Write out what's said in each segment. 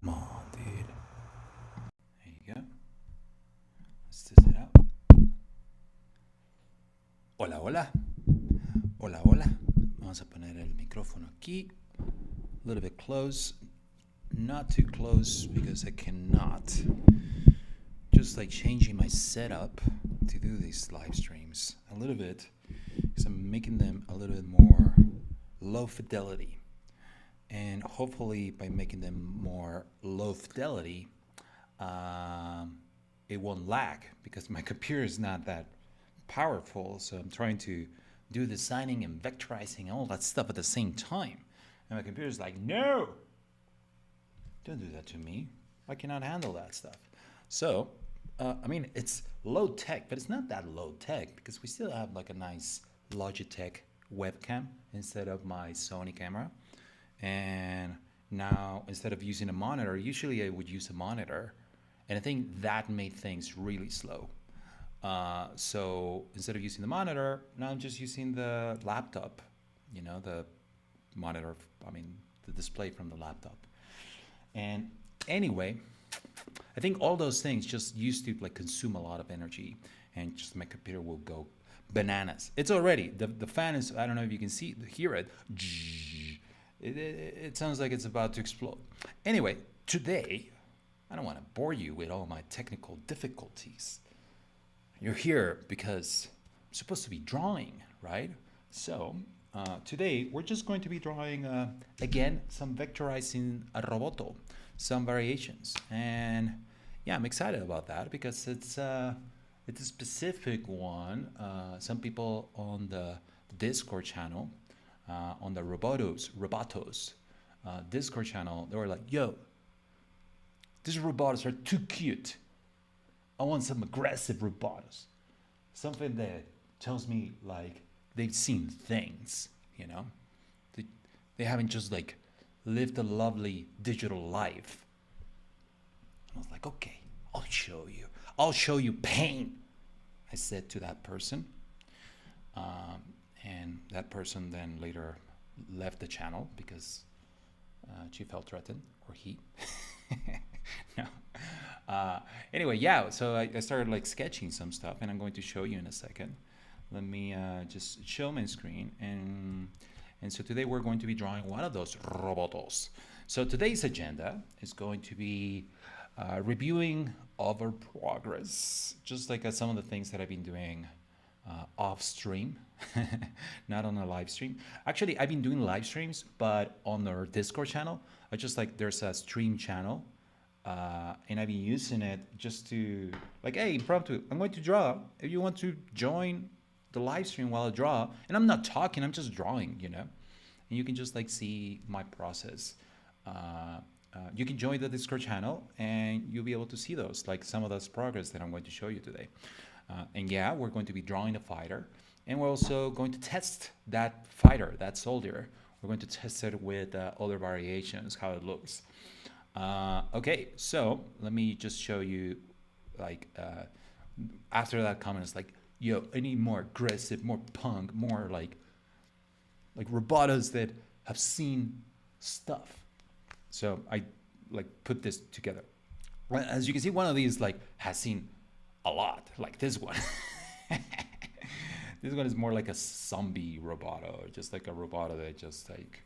Come on, dude. There you go. Let's test it out. Hola, hola. Hola, hola. Vamos a poner el micrófono aquí. A little bit close. Not too close because I cannot. Just like changing my setup to do these live streams a little bit because I'm making them a little bit more low fidelity. And hopefully, by making them more low fidelity, it won't lag because my computer is not that powerful. So I'm trying to do designing and vectorizing and all that stuff at the same time. And my computer is like, no, don't do that to me. I cannot handle that stuff. So, it's low tech, but it's not that low tech because we still have like a nice Logitech webcam instead of my Sony camera. And now, instead of using a monitor, usually I would use a monitor. And I think that made things really slow. So instead of using the monitor, now I'm just using the laptop, the monitor, the display from the laptop. And anyway, I think all those things just used to like consume a lot of energy and just my computer will go bananas. It's already, the fan is, I don't know if you can hear it. It sounds like it's about to explode. Anyway, today, I don't want to bore you with all my technical difficulties. You're here because I'm supposed to be drawing, right? So today we're just going to be drawing again some vectorizing a Roboto, some variations, and yeah, I'm excited about that because it's a specific one. Some people on the Discord channel, on the Robotos Discord channel, they were like, "Yo, these robots are too cute. I want some aggressive robots. Something that tells me like they've seen things, you know? They haven't just like lived a lovely digital life." I was like, okay, I'll show you. I'll show you pain, I said to that person. And that person then later left the channel because she felt threatened, or he. No. Anyway, yeah, so I started like sketching some stuff and I'm going to show you in a second. Let me just show my screen. And so today we're going to be drawing one of those robotos. So today's agenda is going to be reviewing our progress, just like some of the things that I've been doing off stream, not on a live stream. Actually, I've been doing live streams, but on our Discord channel, I just like there's a stream channel, and I've been using it just to like, hey, impromptu, I'm going to draw. If you want to join the live stream while I draw, and I'm not talking, I'm just drawing, and you can just like see my process. You can join the Discord channel and you'll be able to see those, like some of those progress that I'm going to show you today. And yeah, we're going to be drawing a fighter, and we're also going to test that fighter, that soldier. We're going to test it with other variations, how it looks. Okay, so let me just show you, like, after that comment, it's like, yo, I need more aggressive, more punk, more like robotos that have seen stuff. So I like put this together. As you can see, one of these like has seen a lot, like this one. This one is more like a zombie roboto, just like a roboto that just like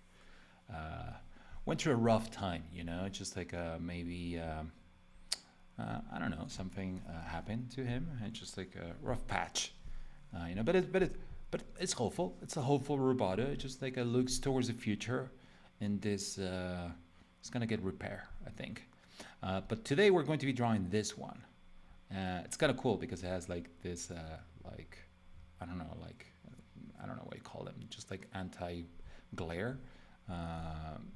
went through a rough time, just like maybe I don't know, something happened to him, and just like a rough patch, but it's hopeful. It's a hopeful roboto. It just like looks towards the future, and this it's gonna get repair, I think. But today we're going to be drawing this one. It's kind of cool because it has like this, like, I don't know, like, I don't know what you call them, just like anti-glare. And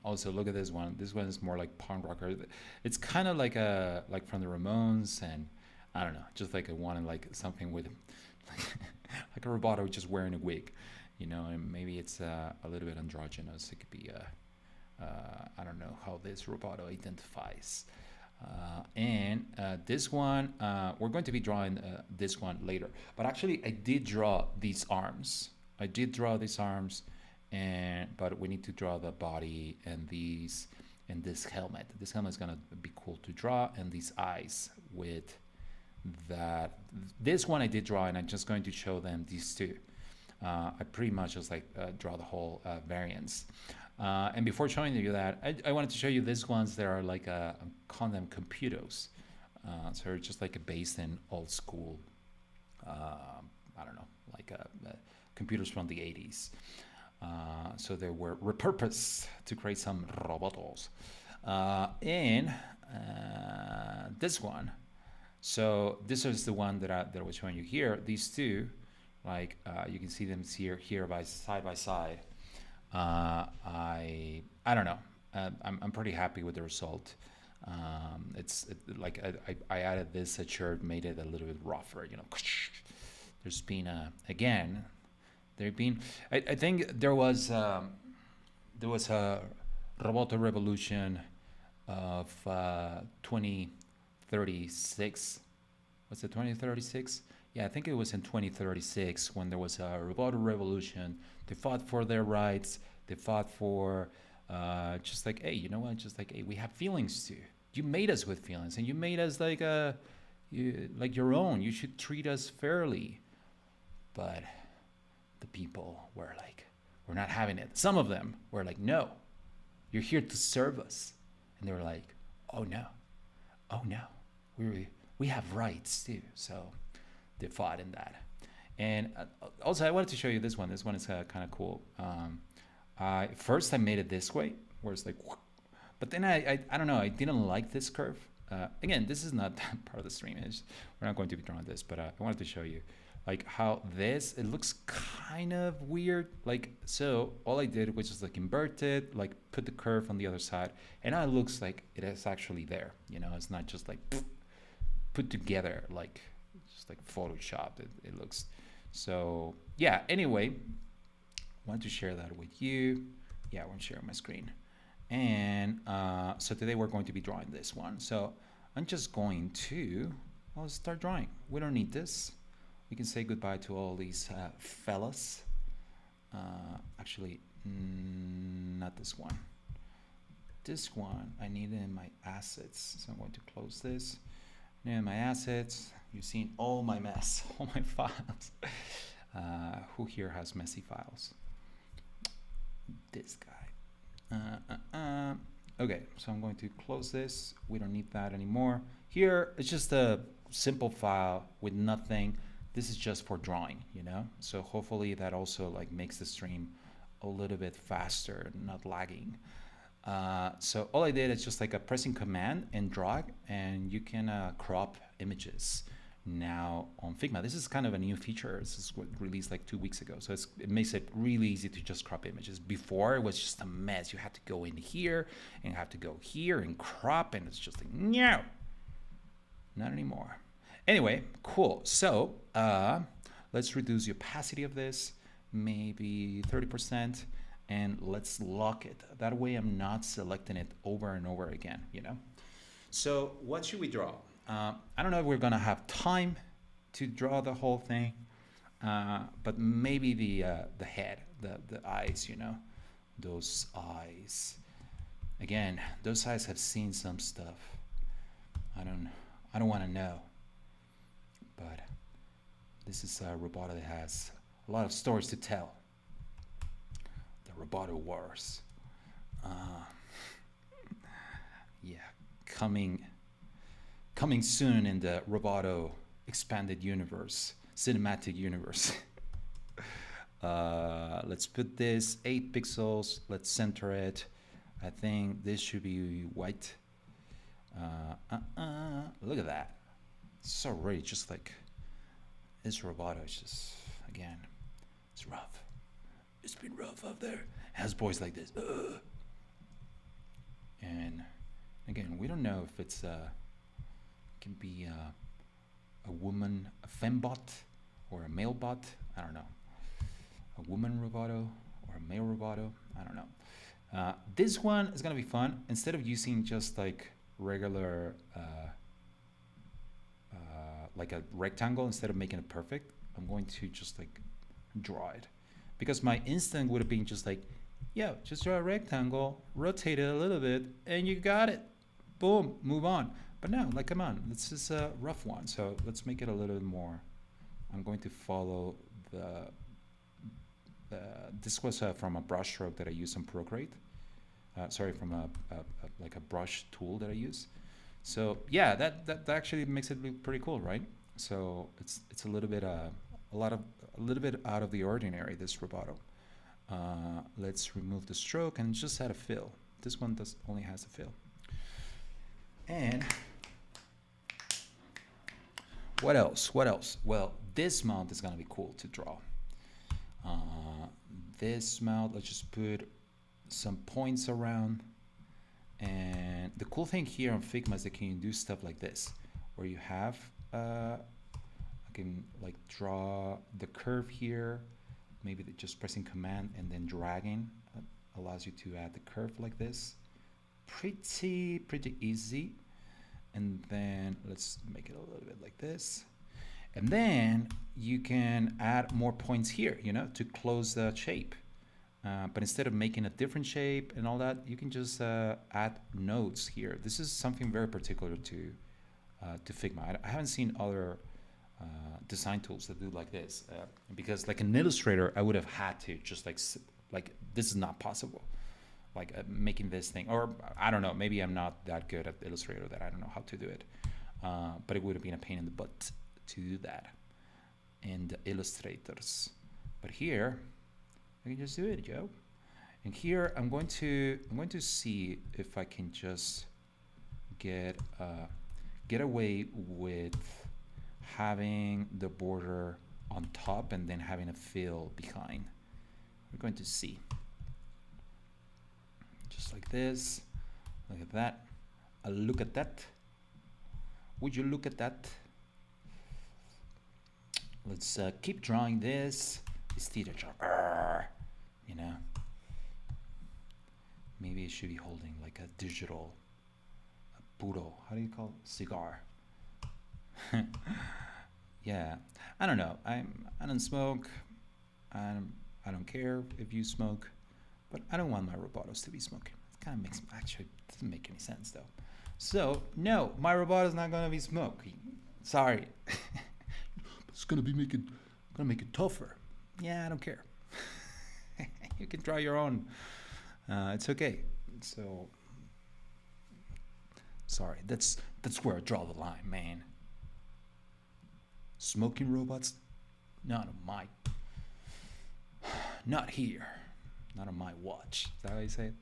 also look at this one. This one is more like punk rocker. It's kind of like from the Ramones, and I don't know, just like I wanted like something with like a roboto just wearing a wig, and maybe it's a little bit androgynous. It could be I don't know how this roboto identifies. And this one, we're going to be drawing this one later. But actually, I did draw these arms. But we need to draw the body and these. and this helmet. This helmet is gonna be cool to draw, and these eyes with that. This one I did draw, and I'm just going to show them these two. I pretty much just like draw the whole variants. And before showing you that, I wanted to show you these ones that are like, I'm calling them computos. So they're just like based in old school, I don't know, like computers from the 80s. So they were repurposed to create some robotos. And this one, so this is the one that I was showing you here. These two, like you can see them here by side. I don't know. I'm pretty happy with the result. Like I added this shirt, made it a little bit rougher. You know, there's been again. There've been. I think there was a Roboto revolution of 2036. Was it 2036? Yeah, I think it was in 2036 when there was a Roboto revolution. They fought for their rights. They fought for just like, hey, you know what? Just like, hey, we have feelings too. You made us with feelings, and you made us like like your own. You should treat us fairly. But the people were like, we're not having it. Some of them were like, no, you're here to serve us. And they were like, oh no, we have rights too. So they fought in that. And also, I wanted to show you this one. This one is kind of cool. First, I made it this way, where it's like, but then I don't know. I didn't like this curve. Again, this is not part of the stream. We're not going to be drawing this, but I wanted to show you like how it looks kind of weird. Like, so all I did was just like invert it, like put the curve on the other side, and now it looks like it is actually there. You know, it's not just like put together, like just like photoshopped. It looks so. Yeah. Anyway, wanted to share that with you. Yeah, I want to share my screen. And so today we're going to be drawing this one. So I'm just going to, I'll start drawing. We don't need this. We can say goodbye to all these fellas. Actually, not this one. This one I need in my assets. So I'm going to close this. In my assets, you've seen all my mess, all my files. Who here has messy files? This guy. Okay, so I'm going to close this. We don't need that anymore. Here, it's just a simple file with nothing. This is just for drawing, you know? So hopefully that also like makes the stream a little bit faster, not lagging. So all I did is just like a pressing command and drag, and you can crop images now on Figma. This is kind of a new feature. This is what released like 2 weeks ago. So it makes it really easy to just crop images. Before it was just a mess. You had to go in here and have to go here and crop, and it's just like, no, not anymore. Anyway, cool. So let's reduce the opacity of this, maybe 30%, and let's lock it. That way I'm not selecting it over and over again, you know? So what should we draw? I don't know if we're gonna have time to draw the whole thing, but maybe the head, the eyes, you know, those eyes. Again, those eyes have seen some stuff. I don't want to know, but this is a Roboto that has a lot of stories to tell. The Roboto Wars. Yeah, coming soon in the Roboto expanded universe, cinematic universe. Let's put this 8 pixels. Let's center it. I think this should be white. Look at that. It's so really just like this Roboto is just, again, it's rough. It's been rough out there. It has boys like this. And again, we don't know if it's can be a woman, a fembot, or a male bot. I don't know. A woman Roboto or a male Roboto. I don't know. This one is gonna be fun. Instead of using just like regular, like a rectangle, instead of making it perfect, I'm going to just like draw it, because my instinct would have been just like, Yeah, just draw a rectangle, rotate it a little bit, and you got it. Boom, move on. But no, like, come on, this is a rough one. So let's make it a little bit more. I'm going to follow this was from a brush stroke that I use on Procreate. Sorry, from like a brush tool that I use. So yeah, that actually makes it look pretty cool, right? So it's a little bit a little bit out of the ordinary, this Roboto. Let's remove the stroke and just add a fill. This one only has a fill. And what else? What else? Well, this mount is gonna be cool to draw. This mount, let's just put some points around. And the cool thing here on Figma is that you can do stuff like this, where you have, I can like draw the curve here, maybe just pressing Command and then dragging allows you to add the curve like this. Pretty easy. And then let's make it a little bit like this. And then you can add more points here, you know, to close the shape. But instead of making a different shape and all that, you can just add nodes here. This is something very particular to Figma. I haven't seen other design tools that do like this, because like an illustrator, I would have had to just like this is not possible. Like making this thing, or I don't know, maybe I'm not that good at Illustrator that I don't know how to do it. But it would have been a pain in the butt to do that in the illustrators. But here, I can just do it, Joe. And here I'm going to see if I can just get away with having the border on top and then having a fill behind. We're going to see. Just like this. Look at that. Look at that. Would you look at that? Let's keep drawing this. It's theater, you know. Maybe it should be holding like a digital puro. How do you call it? Cigar. Yeah, I don't know. I don't smoke. I don't care if you smoke, but I don't want my Robotos to be smoking. It kind of makes actually doesn't make any sense though. So no, my Roboto is not gonna be smoking. Sorry. It's gonna make it tougher. Yeah, I don't care. You can draw your own. It's okay. So sorry, that's where I draw the line, man. Smoking robots, not here, not on my watch. Is that how you say it?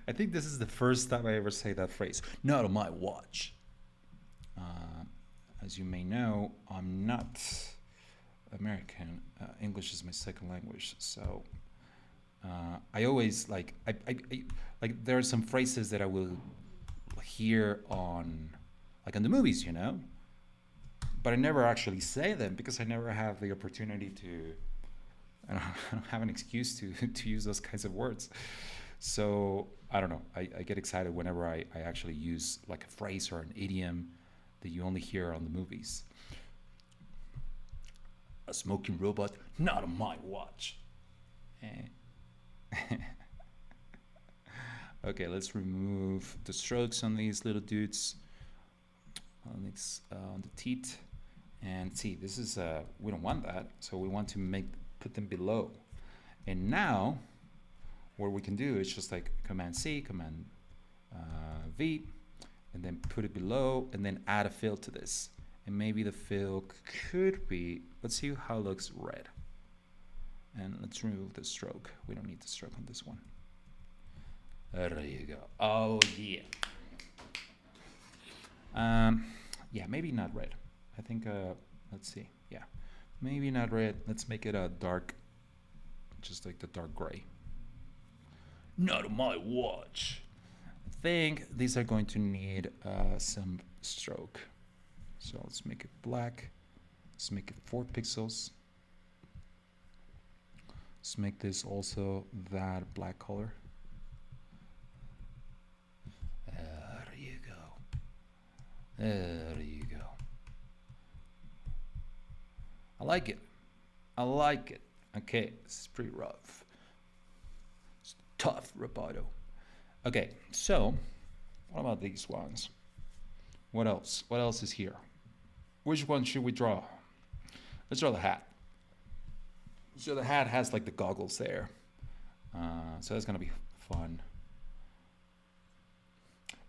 I think this is the first time I ever say that phrase. Not on my watch. As you may know, I'm not American. English is my second language, so I always like there are some phrases that I will hear on the movies, you know, but I never actually say them because I never have the opportunity to. I don't have an excuse to use those kinds of words. So I don't know. I get excited whenever I actually use like a phrase or an idiom that you only hear on the movies. A smoking robot, not on my watch. Okay, let's remove the strokes on these little dudes. On the teeth. And see, this is we don't want that, so we want to put them below. And now what we can do is just like Command C, Command V, and then put it below, and then add a fill to this. And maybe the fill could be, let's see how it looks red. And let's remove the stroke. We don't need the stroke on this one. There you go. Oh yeah. Yeah, maybe not red. I think, let's see. Yeah, maybe not red. Let's make it a dark, just like the dark gray. Not on my watch. I think these are going to need some stroke. So let's make it black. Let's make it 4 pixels. Let's make this also that black color. There you go. There you go. I like it. I like it. Okay, this is pretty rough. tough Roboto. Okay, so what about these ones? What else? What else is here? Which one should we draw? Let's draw the hat. So the hat has like the goggles there. So that's gonna be fun.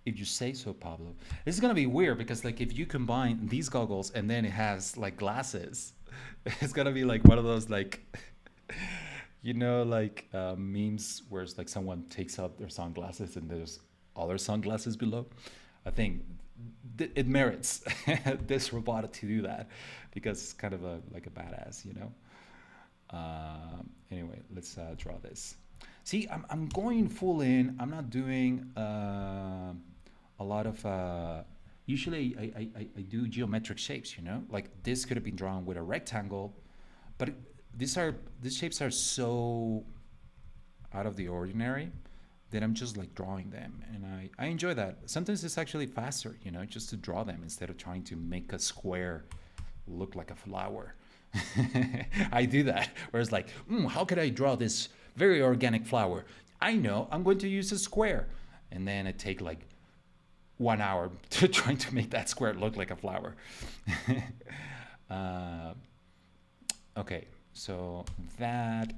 If you say so, Pablo. This is gonna be weird because like if you combine these goggles and then it has like glasses, it's gonna be like one of those like like memes where it's like someone takes out their sunglasses and there's other sunglasses below. I think it merits this Roboto to do that because it's kind of like a badass, Anyway, let's draw this. See, I'm going full in. I'm not doing a lot of. Usually, I do geometric shapes. Like this could have been drawn with a rectangle, but these shapes are so out of the ordinary that I'm just like drawing them, and I enjoy that. Sometimes it's actually faster, just to draw them instead of trying to make a square look like a flower. I do that, where it's like, how could I draw this very organic flower? I know, I'm going to use a square, and then I take like 1 hour to trying to make that square look like a flower. Okay, so that,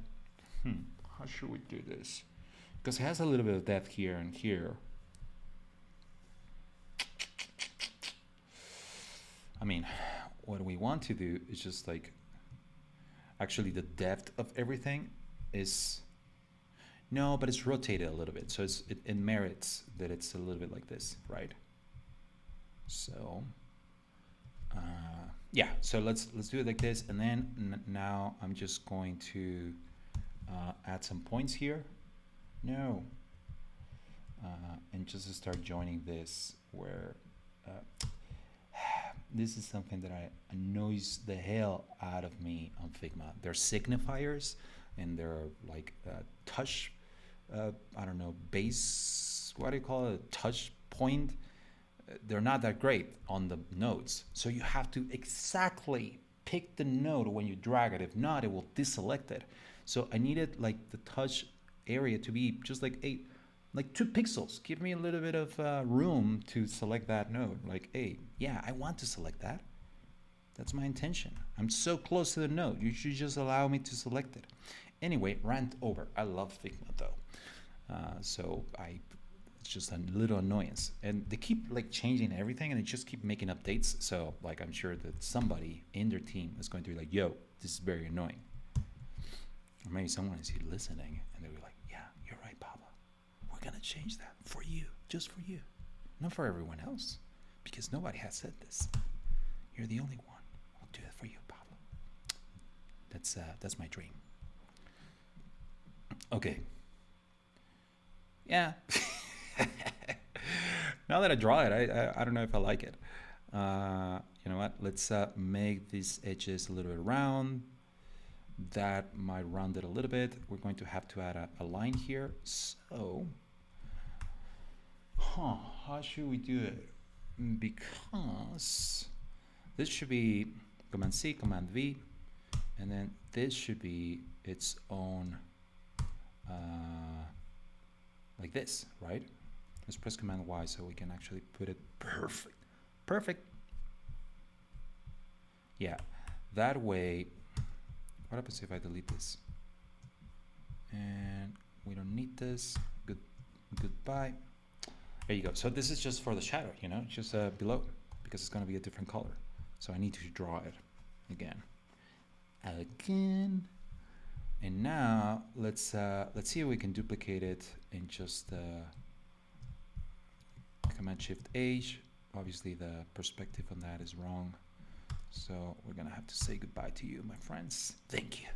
how should we do this? Because it has a little bit of depth here and here. I mean, what we want to do is just like, actually the depth of everything is, no, but it's rotated a little bit. So it merits that it's a little bit like this, right? So, yeah, so let's do it like this. And then now I'm just going to add some points here. No. And just to start joining this where this is something that annoys the hell out of me on Figma. They're signifiers and they're like touch, I don't know, base, what do you call it, touch point. They're not that great on the nodes. So you have to exactly pick the node when you drag it. If not, it will deselect it. So I needed like the touch area to be just like 2 pixels. Give me a little bit of room to select that node. Like, hey, yeah, I want to select that. That's my intention. I'm so close to the node. You should just allow me to select it. Anyway, rant over. I love Figma though. It's just a little annoyance. And they keep like changing everything and they just keep making updates. So like, I'm sure that somebody in their team is going to be like, yo, this is very annoying. Or maybe someone is here listening and they'll be like, yeah, you're right, Pablo. We're going to change that for you, just for you. Not for everyone else, because nobody has said this. You're the only one. I'll do it for you, Pablo. That's my dream. Okay. Yeah. Now that I draw it, I don't know if I like it. You know what? Let's make these edges a little bit round. That might round it a little bit. We're going to have to add a line here. So, how should we do it? Because this should be Command C, Command V, and then this should be its own, like this, right? Let's press Command Y so we can actually put it perfect. Perfect. Yeah, that way. What happens if I delete this? And we don't need this. Goodbye. There you go. So this is just for the shadow, just below, because it's going to be a different color. So I need to draw it again. And now let's see if we can duplicate it in just Command Shift H. Obviously the perspective on that is wrong. So we're gonna have to say goodbye to you, my friends. Thank you.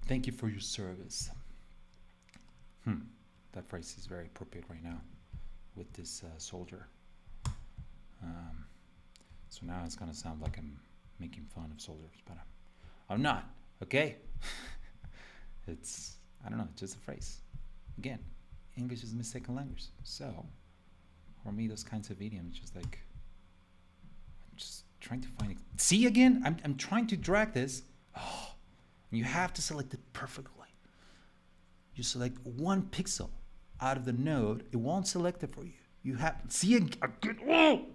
Thank you for your service. That phrase is very appropriate right now with this soldier. So now it's gonna sound like I'm making fun of soldiers, but I'm not, okay? I don't know, it's just a phrase. Again, English is my second language. So for me, those kinds of idioms, just like, just trying to find it. See again? I'm trying to drag this. Oh, you have to select it perfectly. You select one pixel out of the node, it won't select it for you. You have, see again, oh!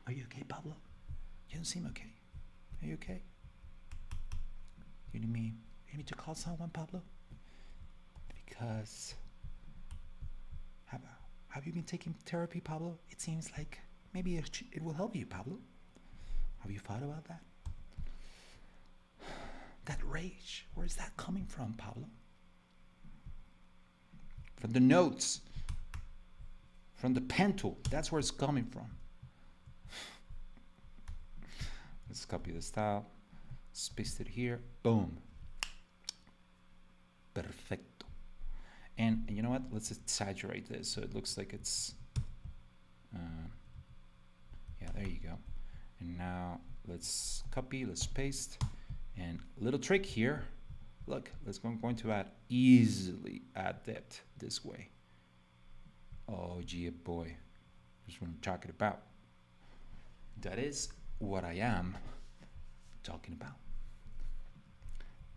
Are you okay, Pablo? You don't seem okay. Are you okay? You need to call someone, Pablo? Because, have you been taking therapy, Pablo? It seems like maybe it will help you, Pablo. Have you thought about that? That rage, where is that coming from, Pablo? From the notes, from the pen tool. That's where it's coming from. Let's copy the style, let's paste it here, boom. Perfecto. And you know what? Let's exaggerate this so it looks like it's, yeah, there you go. And now let's copy, let's paste. And little trick here, look, I'm going to easily add depth this way. Oh, gee, boy, that's what I'm talking about. That is what I am talking about.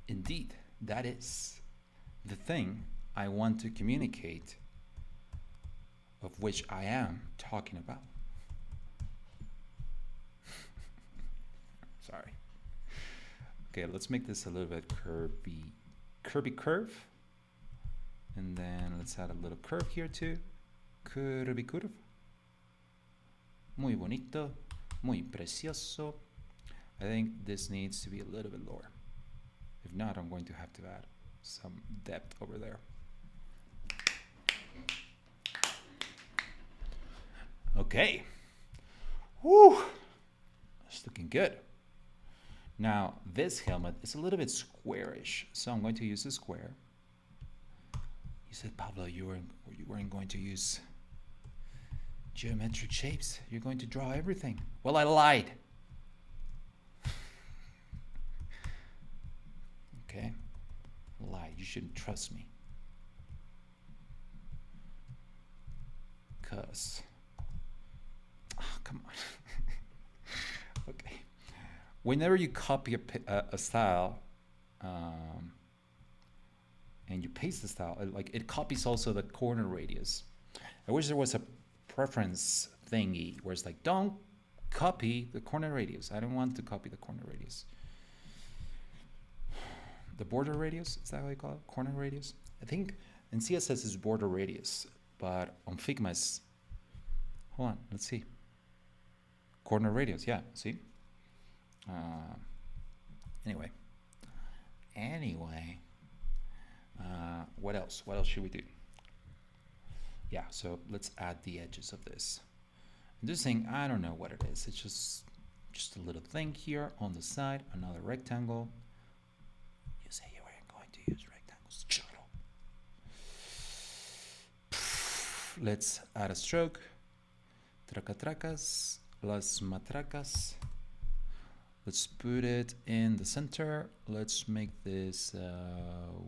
Indeed, that is the thing I want to communicate, of which I am talking about. Sorry. Okay, let's make this a little bit curvy curve. And then let's add a little curve here too. Curvy curve. Muy bonito, muy precioso. I think this needs to be a little bit lower. If not, I'm going to have to add some depth over there. Okay. Woo! It's looking good. Now, this helmet is a little bit squarish, so I'm going to use a square. You said, Pablo, you weren't going to use geometric shapes. You're going to draw everything. Well, I lied. Okay? Lied. You shouldn't trust me. Because... Oh, come on. Okay. Whenever you copy a style and you paste the style, it copies also the corner radius. I wish there was a preference thingy where it's like, don't copy the corner radius. I don't want to copy the corner radius. The border radius, is that how you call it? Corner radius? I think in CSS it's border radius, but on Figma it's, hold on, let's see. Corner radius, yeah, see? Anyway, what else should we do? Yeah, so let's add the edges of this. This thing, I don't know what it is. It's just a little thing here on the side, another rectangle. You say you weren't going to use rectangles. Shut up. Let's add a stroke. Tracatracas, las matracas. Let's put it in the center. Let's make this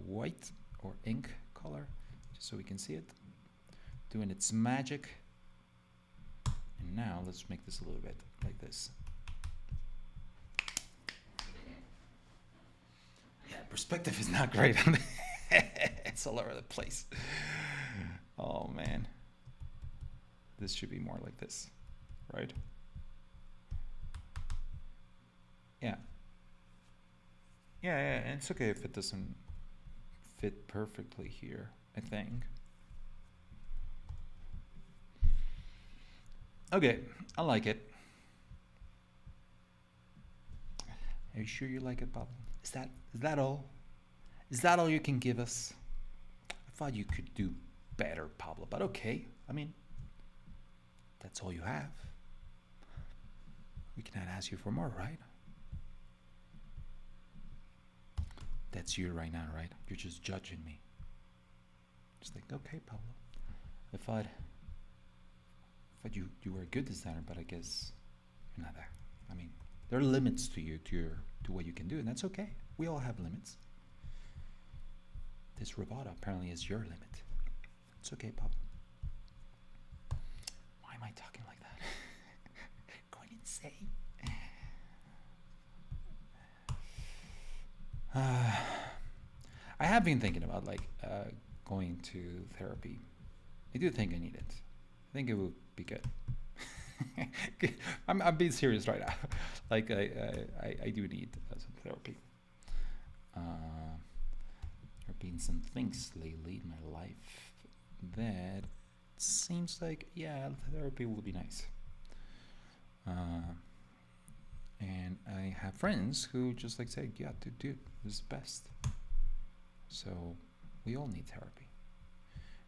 white or ink color, just so we can see it. Doing its magic. And now let's make this a little bit like this. Yeah, perspective is not great. It's all over the place. Oh man. This should be more like this, right? Yeah. Yeah, and it's okay if it doesn't fit perfectly here, I think. Okay, I like it. Are you sure you like it, Bob? Is that all? Is that all you can give us? I thought you could do better, Pablo, but okay. I mean, that's all you have. We cannot ask you for more, right? That's you right now, right? You're just judging me. Just like, okay, Pablo. I thought you were a good designer, but I guess you're not that. I mean, there are limits to you, to what you can do, and that's okay. We all have limits. This Roboto apparently is your limit. It's okay, Pablo. Why am I talking like that? Going insane. Uh, I have been thinking about like going to therapy. I do think I need it. I think it would be good. I'm being serious right now. Like I do need some therapy. There have been some things lately in my life that seems like, yeah, therapy would be nice. And I have friends who just like say, yeah, dude, this is best. So we all need therapy.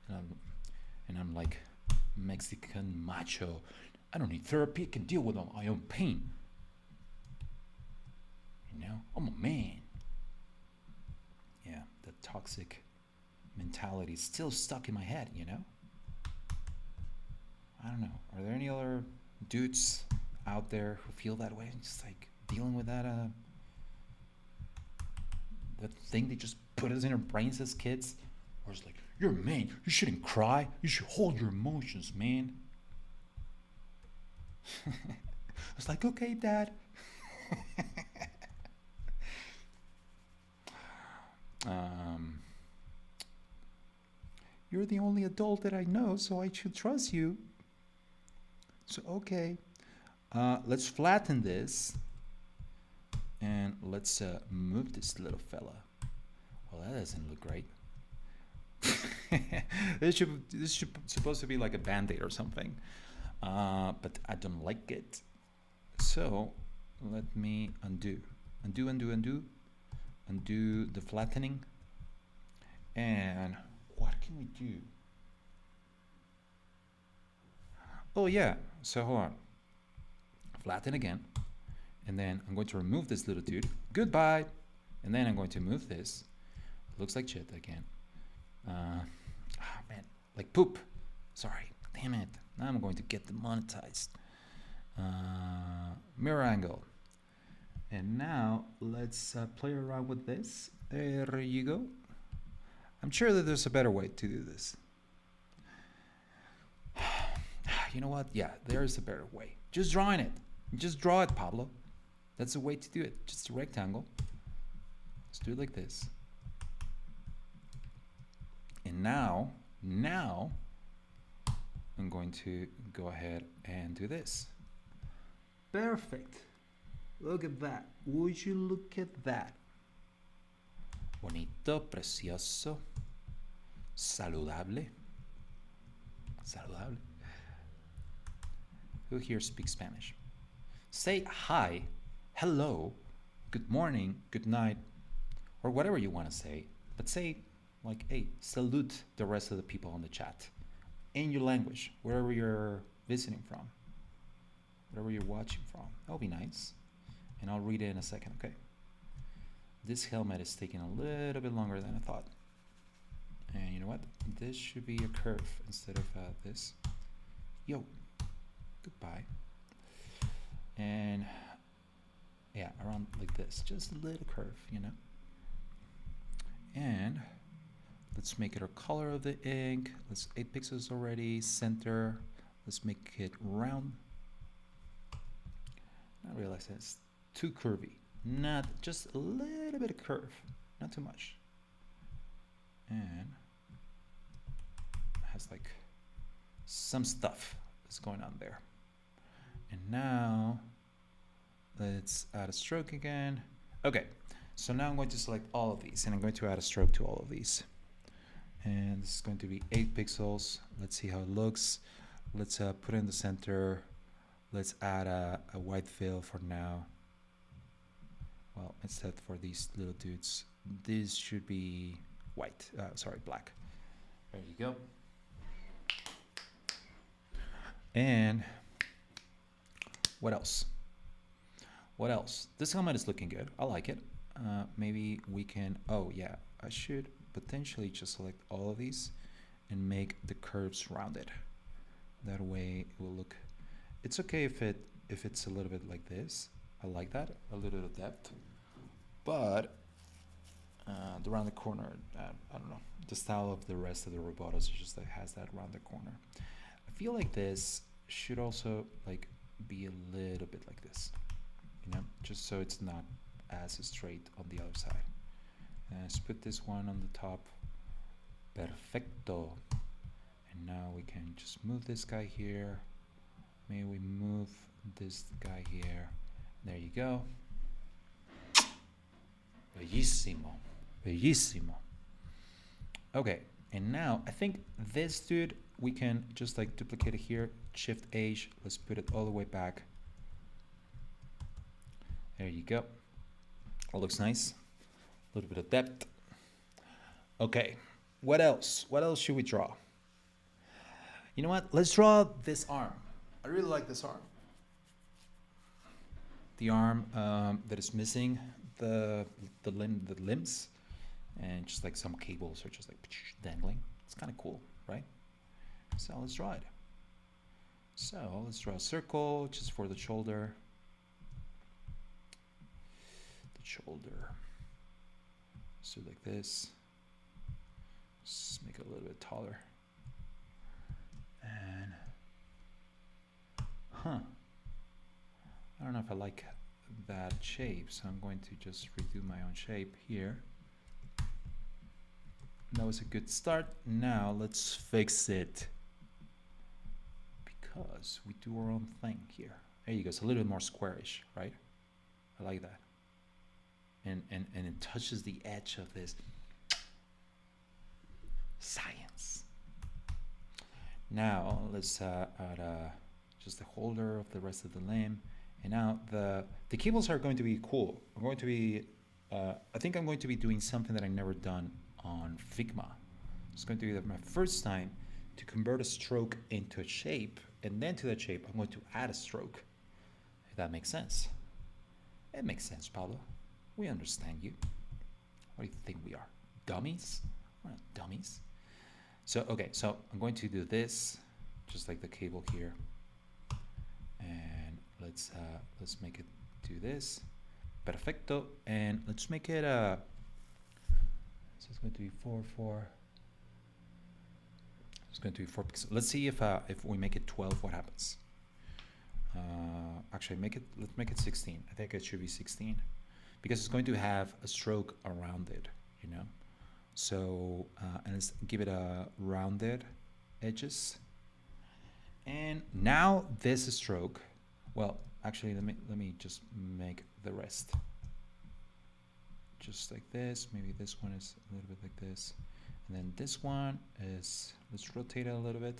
And I'm like Mexican macho. I don't need therapy. I can deal with my own pain. You know, I'm a man. Yeah, the toxic mentality is still stuck in my head, you know? I don't know. Are there any other dudes out there who feel that way? Just like dealing with that that thing they just put us in our brains as kids? Or it's like, you're a man, you shouldn't cry. You should hold your emotions, man. It's like, okay, Dad. You're the only adult that I know, so I should trust you. So, okay. Let's flatten this. And let's move this little fella. Well, that doesn't look great. This should supposed to be like a band-aid or something. But I don't like it. So let me undo the flattening. And what can we do? Oh yeah, so hold on. Flatten again. And then I'm going to remove this little dude. Goodbye. And then I'm going to move this. Looks like shit again. Man, like poop. Sorry, damn it. Now I'm going to get demonetized. Mirror angle. And now let's play around with this. There you go. I'm sure that there's a better way to do this. You know what? Yeah, there's a better way. Just drawing it. Just draw it, Pablo. That's the way to do it. Just a rectangle. Let's do it like this. And now I'm going to go ahead and do this. Perfect. Look at that. Would you look at that? Bonito, precioso, saludable. Saludable. Who here speaks Spanish? Say hi, hello, good morning, good night, or whatever you want to say. But say like, hey, salute the rest of the people on the chat in your language, wherever you're visiting from, whatever you're watching from. That'll be nice. And I'll read it in a second, okay? This helmet is taking a little bit longer than I thought. And you know what? This should be a curve instead of this. Yo, goodbye. And yeah, around like this, just a little curve, you know? And let's make it our color of the ink. Let's 8 pixels already, center. Let's make it round. I realize it's too curvy. Not just a little bit of curve, not too much. And it has like some stuff that's going on there. And now let's add a stroke again. Okay, so now I'm going to select all of these and I'm going to add a stroke to all of these. And this is going to be 8 pixels. Let's see how it looks. Let's put it in the center. Let's add a white fill for now. Well, instead for these little dudes, this should be white. Sorry, black. There you go. And what else? What else? This helmet is looking good. I like it. Maybe we can, oh yeah, I should potentially just select all of these and make the curves rounded. That way it will look, it's okay if it's a little bit like this. I like that, a little bit of depth. But the rounded corner, I don't know. The style of the rest of the Robotos just like has that rounded corner. I feel like this should also like be a little bit like this, you know, just so it's not as straight on the other side. Let's put this one on the top. Perfecto. And now we can just move this guy here. Maybe we move this guy here. There you go. Bellissimo. Bellissimo. Okay, and now I think this dude, we can just like duplicate it here. Shift H, let's put it all the way back. There you go. It looks nice. A little bit of depth. Okay, what else? What else should we draw? You know what? Let's draw this arm. I really like this arm. The arm that is missing the limbs, and just like some cables are just like dangling. It's kind of cool, right? So let's draw it. So let's draw a circle just for the shoulder. The shoulder. Let's do it like this. Just make it a little bit taller. And I don't know if I like that shape, so I'm going to just redo my own shape here. That was a good start. Now let's fix it, because we do our own thing here. There you go. It's a little bit more squarish, right? I like that. And it touches the edge of this science. Now let's add just the holder of the rest of the limb. And now the cables are going to be cool. I'm going to be, I think I'm going to be doing something that I've never done on Figma. It's going to be my first time to convert a stroke into a shape, and then to that shape I'm going to add a stroke. If that makes sense. It makes sense, Pablo. We understand you. What do you think we are? Dummies? We're not dummies. So, okay, so I'm going to do this, just like the cable here. And let's make it do this. Perfecto. And let's make it so it's going to be 4. It's going to be 4 pixels. Let's see if we make it 12, what happens. Actually, let's make it 16. I think it should be 16, because it's going to have a stroke around it, you know. So and let's give it a rounded edges. And now this stroke, well, actually let me just make the rest just like this. Maybe this one is a little bit like this, and then this one is, let's rotate it a little bit,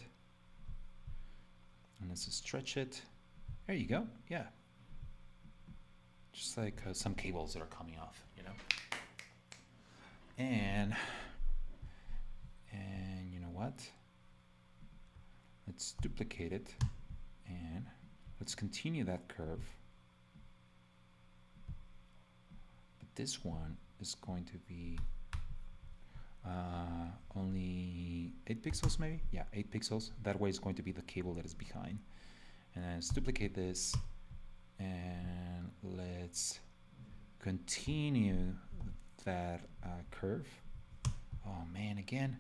and let's stretch it. There you go. Yeah, just like some cables that are coming off, you know. And you know what? Let's duplicate it, and let's continue that curve. But this one is going to be only 8 pixels, maybe? Yeah, 8 pixels. That way it's going to be the cable that is behind. And then let's duplicate this, and let's continue that curve. Oh man, again,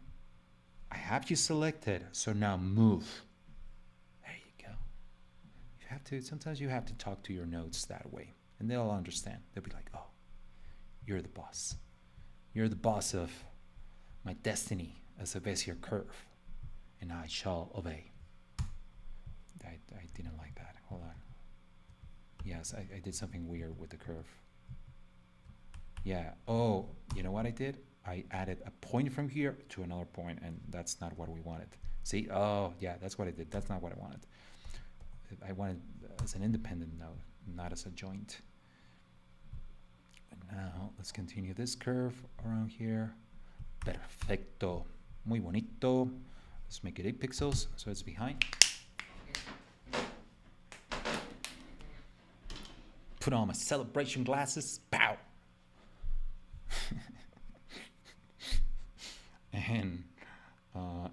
I have you selected, so now move. There you go. You have to, sometimes you have to talk to your nodes that way, and they'll understand. They'll be like, oh, you're the boss. You're the boss of my destiny as a Bezier curve, and I shall obey. I didn't like that. Hold on. Yes, I did something weird with the curve. Yeah. Oh, you know what I did? I added a point from here to another point, and that's not what we wanted. See? Oh, yeah, that's what I did. That's not what I wanted. I wanted as an independent node, not as a joint. And now let's continue this curve around here. Perfecto. Muy bonito. Let's make it 8 pixels so it's behind. Put on my celebration glasses. Pow!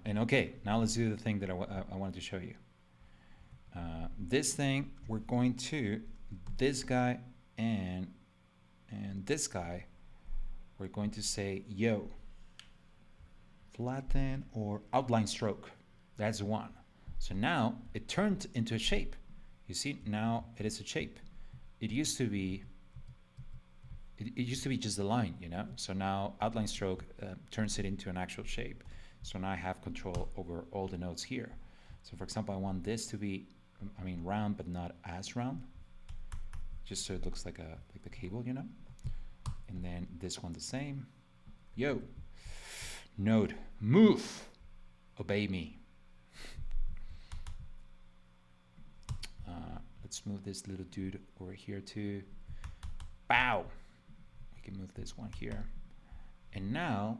And okay, now let's do the thing that I wanted to show you. This thing, we're going to, this guy and this guy, we're going to say, yo, flatten or outline stroke. That's one. So now it turned into a shape. You see, now it is a shape. It used to be it used to be just a line, you know? So now outline stroke turns it into an actual shape. So now I have control over all the nodes here. So for example, I want this to be, I mean, round, but not as round, just so it looks like the cable, you know? And then this one the same. Yo, node, move, obey me. Let's move this little dude over here too. Bow. We can move this one here. And now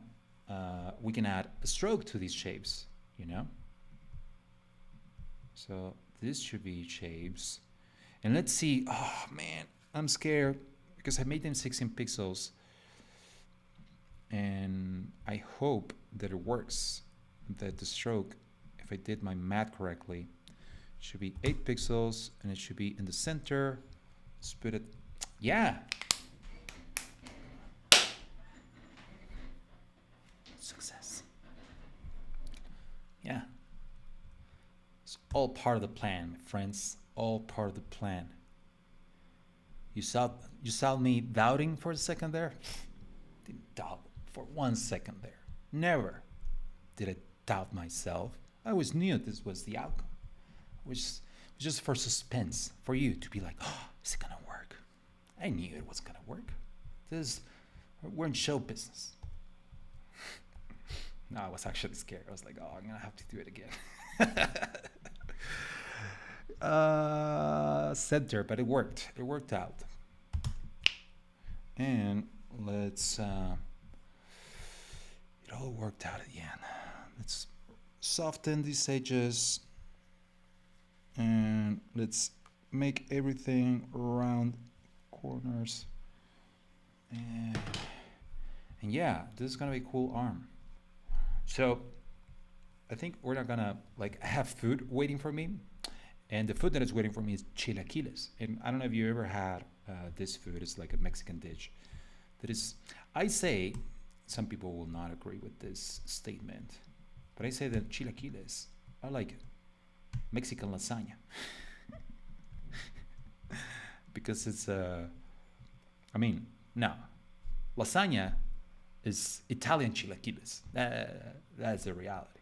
we can add a stroke to these shapes, you know? So this should be shapes. And let's see, oh man, I'm scared because I made them 16 pixels. And I hope that it works, that the stroke, if I did my math correctly, should be 8 pixels and it should be in the center. Let's put it, yeah. Success. Yeah. It's all part of the plan, my friends. All part of the plan. You saw me doubting for a second there? Didn't doubt for 1 second there. Never did I doubt myself. I always knew this was the outcome. Which was just for suspense, for you to be like, oh, is it gonna work? I knew it was gonna work. We're in show business. No, I was actually scared. I was like, oh, I'm gonna have to do it again. Center, but it worked. It worked out. And let's, it all worked out at the end. Let's soften these edges. And let's make everything around corners. And yeah, this is gonna be a cool arm. So I think we're not gonna like have food waiting for me. And the food that is waiting for me is chilaquiles. And I don't know if you ever had this food. It's like a Mexican dish. That is, I say, some people will not agree with this statement, but I say that chilaquiles are like Mexican lasagna. Because it's I mean, no, lasagna is Italian chilaquiles. That's the reality.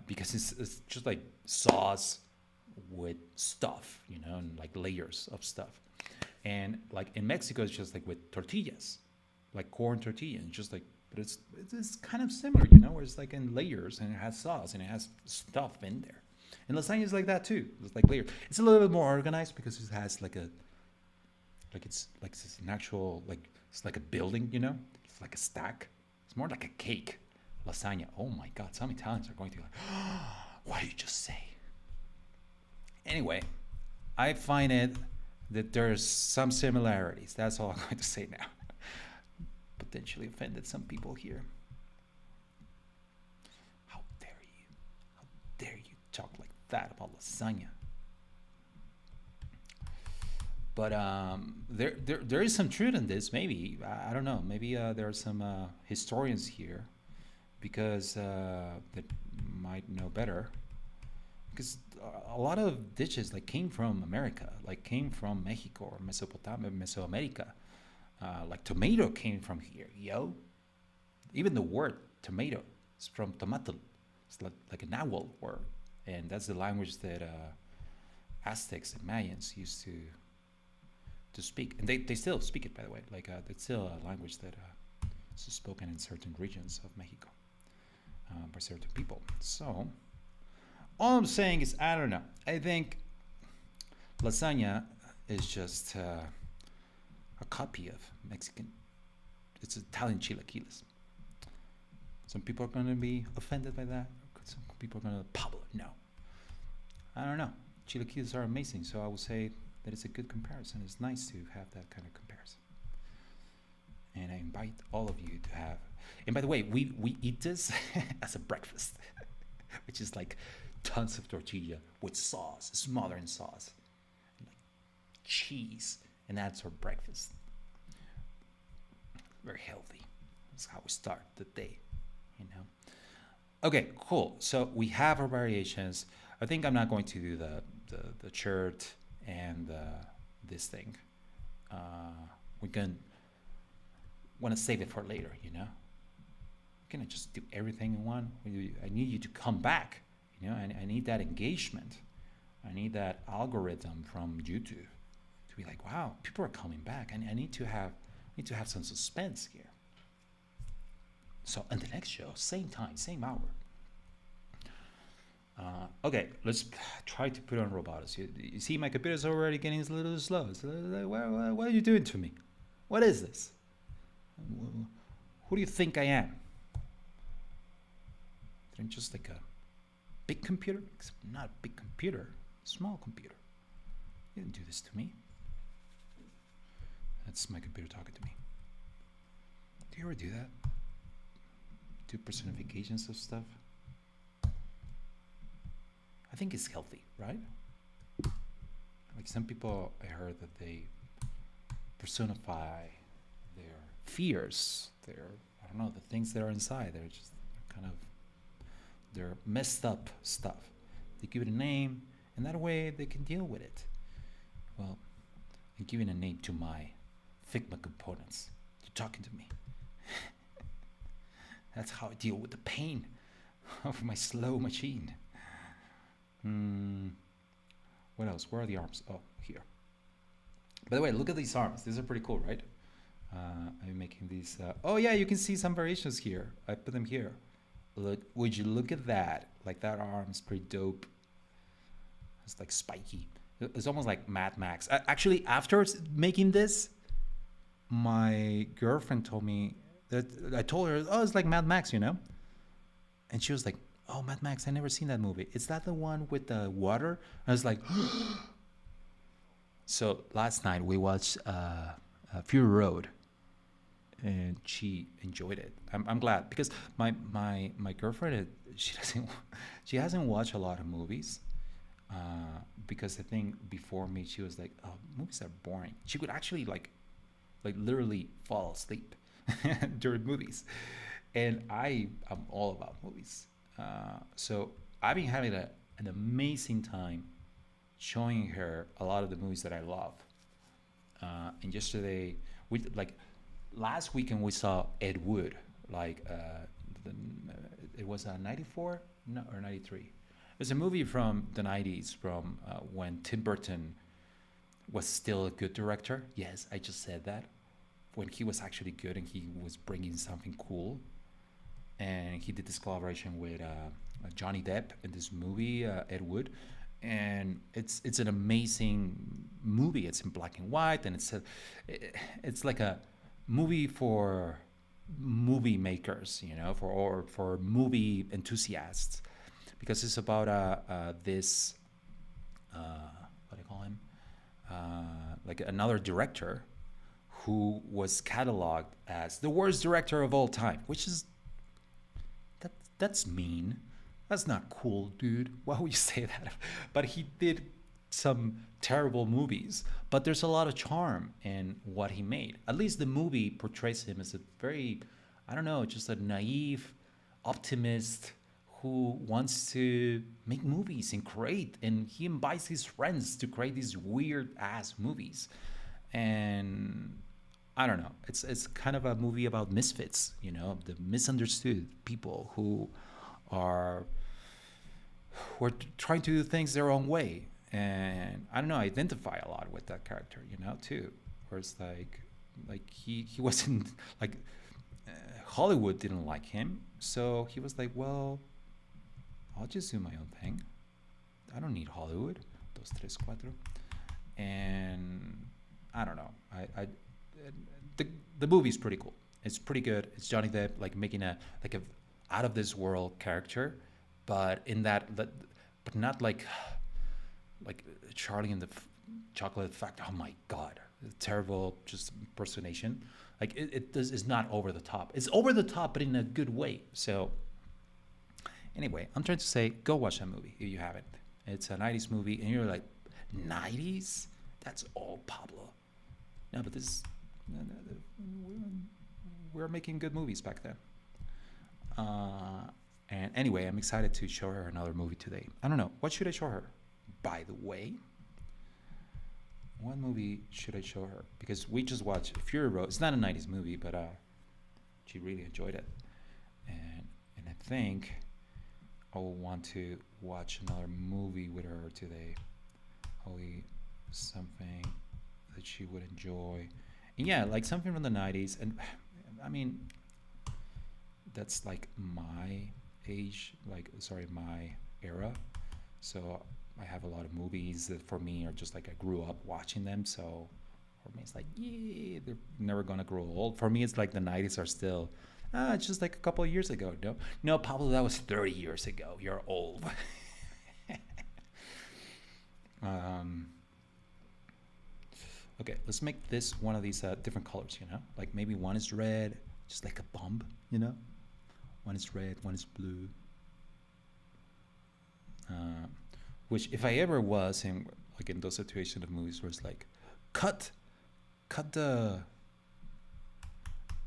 Because it's just like sauce with stuff, you know, and like layers of stuff. And like in Mexico, it's just like with tortillas, like corn tortilla, and just like, but it's kind of similar, you know, where it's like in layers and it has sauce and it has stuff in there. And lasagna is like that too. It's like layered. It's a little bit more organized because it has like it's an actual, like, it's like a building, you know? It's like a stack. It's more like a cake. Lasagna. Oh my God, some Italians are going to be like, oh, what did you just say? Anyway, I find it that there's some similarities. That's all I'm going to say now. Potentially offended some people here. How dare you? How dare you talk like that about lasagna? But there is some truth in this. Maybe I don't know. Maybe there are some historians here, because that might know better. Because a lot of dishes like came from America, like came from Mexico or Mesopotamia, Mesoamerica. Like tomato came from here, yo. Even the word tomato is from tomatl. It's like an owl word, and that's the language that Aztecs and Mayans used to speak, and they still speak it, by the way. Like it's still a language that is spoken in certain regions of Mexico by certain people. So all I'm saying is, I don't know. I think lasagna is just a copy of Mexican. It's Italian chilaquiles. Some people are going to be offended by that. Some people are going to, Pablo, no. I don't know. Chilaquiles are amazing, so I would say that it's a good comparison. It's nice to have that kind of comparison. And I invite all of you to have. And by the way, we eat this as a breakfast, which is like tons of tortilla with sauce, smothering sauce, and like cheese, and that's our breakfast. Very healthy. That's how we start the day, you know. Okay, cool. So we have our variations. I think I'm not going to do the shirt and this thing. We can want to save it for later, you know. You cannot just do everything in one. I need you to come back, you know. I need that engagement. I need that algorithm from YouTube to be like, wow, people are coming back, and I need to have some suspense here. So, in the next show, same time, same hour. Okay, let's try to put on Robotos. You see, my computer's already getting a little slow. It's a little like, what are you doing to me? What is this? Who do you think I am? I'm just like a big computer? I'm not a big computer, small computer. You didn't do this to me. That's my computer talking to me. Do you ever do that? Do personifications of stuff? I think it's healthy, right? Like some people, I heard that they personify their fears, I don't know, the things that are inside. They're just kind of, they're messed up stuff. They give it a name, and that way they can deal with it. Well, I'm giving a name to my Figma components. You're talking to me. That's how I deal with the pain of my slow machine. What else? Where are the arms? Oh, here. By the way, look at these arms. These are pretty cool, right? I'm making these. Oh yeah, you can see some variations here. I put them here. Look, would you look at that? Like that arm's pretty dope. It's like spiky. It's almost like Mad Max. Actually, after making this, my girlfriend told me that I told her, oh, it's like Mad Max, you know? And she was like, oh, Mad Max, I never seen that movie. Is that the one with the water? I was like, so last night we watched Fury Road, and she enjoyed it. I'm glad, because my girlfriend, she hasn't watched a lot of movies, because I think before me she was like, oh, movies are boring. She could actually like literally fall asleep during movies, and I am all about movies. So I've been having an amazing time showing her a lot of the movies that I love. And yesterday, last weekend we saw Ed Wood, it was 94 no, or 93. It's a movie from the 90s, from when Tim Burton was still a good director. Yes, I just said that. When he was actually good and he was bringing something cool. And he did this collaboration with Johnny Depp in this movie, Ed Wood. And it's an amazing movie. It's in black and white, and it's like a movie for movie makers, you know, for movie enthusiasts, because it's about this what do I call him? Like another director who was cataloged as the worst director of all time, which is that's mean. That's not cool, dude. Why would you say that? But he did some terrible movies. But there's a lot of charm in what he made. At least the movie portrays him as a very, I don't know, just a naive optimist who wants to make movies and create. And he invites his friends to create these weird ass movies. And I don't know. It's kind of a movie about misfits, you know, the misunderstood people who are trying to do things their own way. And I don't know, I identify a lot with that character, you know, too. Where it's like he wasn't like Hollywood didn't like him, so he was like, well, I'll just do my own thing. I don't need Hollywood. Dos, tres, cuatro. And I don't know. The movie's pretty cool. It's pretty good. It's Johnny Depp like making a out of this world character, but in that, but not like Charlie and the Chocolate Factory. Oh my God, terrible just impersonation. Like it's not over the top. It's over the top, but in a good way. So anyway, I'm trying to say, go watch that movie if you haven't. It's a 90s movie, and you're like, 90s? That's all Pablo. No, but this, we're making good movies back then. And anyway, I'm excited to show her another movie today. I don't know. What should I show her? By the way, what movie should I show her? Because we just watched Fury Road. It's not a 90s movie, but she really enjoyed it, and I think I will want to watch another movie with her today. Hopefully something that she would enjoy. And yeah, like something from the 90s. And I mean, that's like my age, like, sorry, my era. So I have a lot of movies that for me are just like I grew up watching them. So for me, it's like, yeah, they're never gonna grow old. For me, it's like the 90s are still, it's just like a couple of years ago. No, no, Pablo, that was 30 years ago. You're old. um, okay, let's make this one of these different colors, you know? Like maybe one is red, just like a bomb, you know? One is red, one is blue. Which if I ever was in like in those situations of movies where it's like, cut the,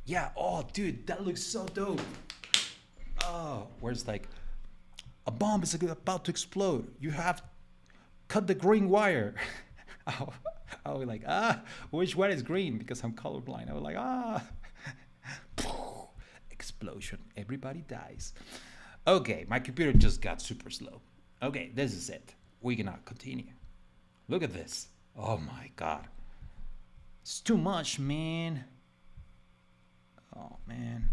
yeah, oh dude, that looks so dope. Oh, where it's like, a bomb is about to explode. You have cut the green wire. I was like, which one is green? Because I'm colorblind. I was like, explosion. Everybody dies. Okay, my computer just got super slow. Okay, this is it. We cannot continue. Look at this. Oh my god. It's too much, man. Oh man.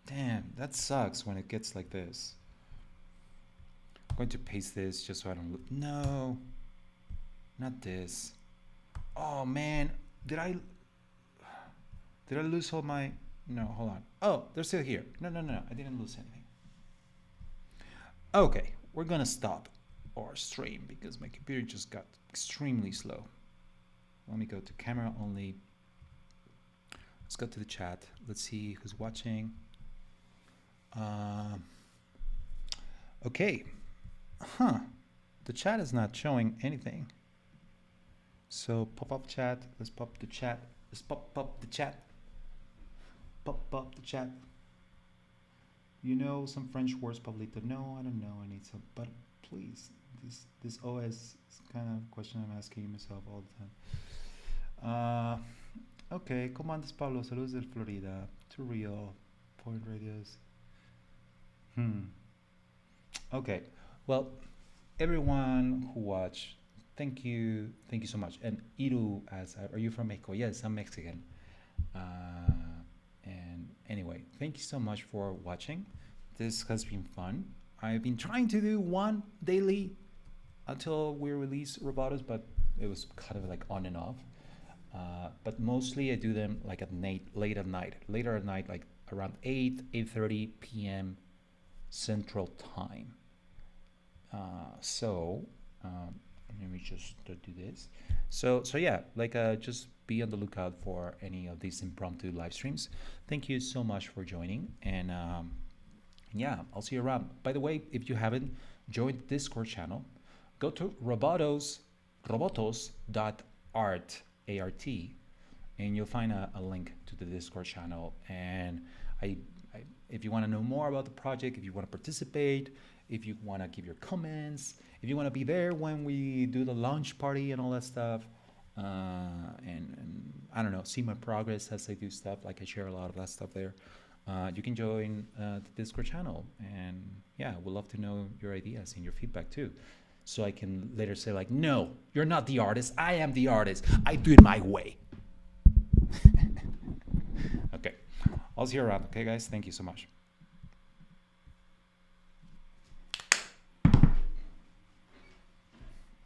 Damn, that sucks when it gets like this. I'm going to paste this just so I don't look. No, not this. Oh man, did I lose all my? No, hold on. Oh, they're still here. No, I didn't lose anything. Okay, we're gonna stop our stream because my computer just got extremely slow. Let me go to camera only. Let's go to the chat. Let's see who's watching. Okay. The chat is not showing anything. So pop up chat. Let's pop the chat. Let's pop the chat. Pop the chat. You know some French words, Pablito? No, I don't know. I need some. But please, this OS is kind of a question I'm asking myself all the time. Okay, ¿cómo andas, Pablo? Saludos del Florida. To real. Point radios. Okay. Well, everyone who watched, thank you so much. And Iru, are you from Mexico? Yes, I'm Mexican. And anyway, thank you so much for watching. This has been fun. I've been trying to do one daily until we release Robotos, but it was kind of like on and off. But mostly I do them like later at night, like around 8:30 p.m. Central Time. Let me just do this. So yeah, like just be on the lookout for any of these impromptu live streams. Thank you so much for joining, and yeah, I'll see you around. By the way, if you haven't joined the Discord channel, go to robotos.art, A-R-T, and you'll find a link to the Discord channel. And if you want to know more about the project, if you want to participate, if you want to give your comments, if you want to be there when we do the launch party and all that stuff, and I don't know, see my progress as I do stuff, like I share a lot of that stuff there, you can join the Discord channel. And yeah, we'd love to know your ideas and your feedback too, so I can later say like, no, you're not the artist, I am the artist, I do it my way. Okay, I'll see you around. Okay guys, thank you so much.